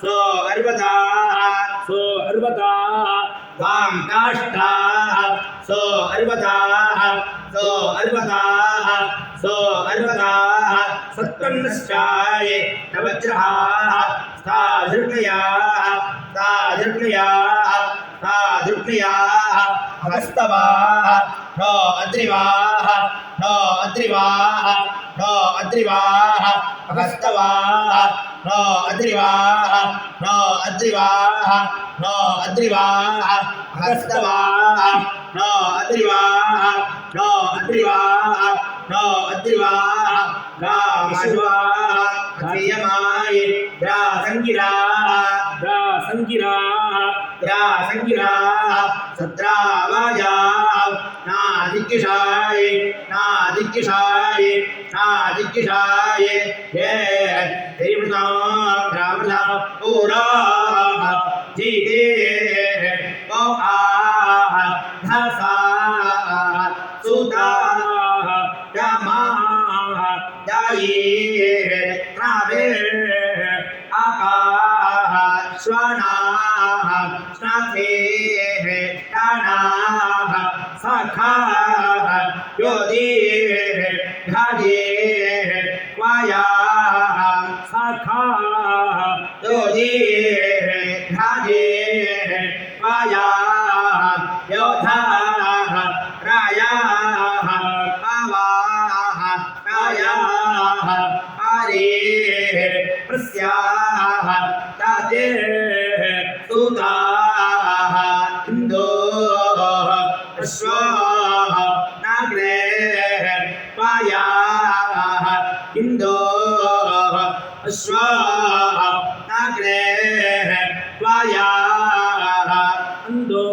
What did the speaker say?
सो अर्वताः सो अर्वताः वां काष्ठाः सो अर्वताः सो अर्वताः सो अर्वताः सत्पन्नश्चाय नवज्रहाः स्थाधृष्णयाः स्थाधृष्णयाः स्थाधृष्णयाः अगस्तवाः नो अद्रिवाः नो अद्रिवाः नो अद्रिवाः अगस्तवाः नो अद्रिवाः नो अद्रिवाः नो अद्रिवाः अगस्तवाः नो अद्रिवाः नो अद्रिवाः नो अद्रिवाः गामश्वाः अद्रियमाय ग्रासङ्गिराः ग्रासङ्गिराः ग्रासङ्गिराः सद्रावाजाः नादिक्किषाय नादिक्किषाय नादिक्किषाय ये देवतां रामदां पुराः जीते ओ आः धसाः सुताः रामाः दाये रावे आकाः श्वानाः स्नाथेः तानाः सखाः योधेः घाजेः वायाः सखाः योधेः घाजेः वायाः योधाः रायाः पावाः रायाः पारेः प्रस्याः तातेः सुताः इन्दोः अश्वाः नाग्रेः पायाः इन्दोः अश्वाः नाग्रेः पायाः अन्दो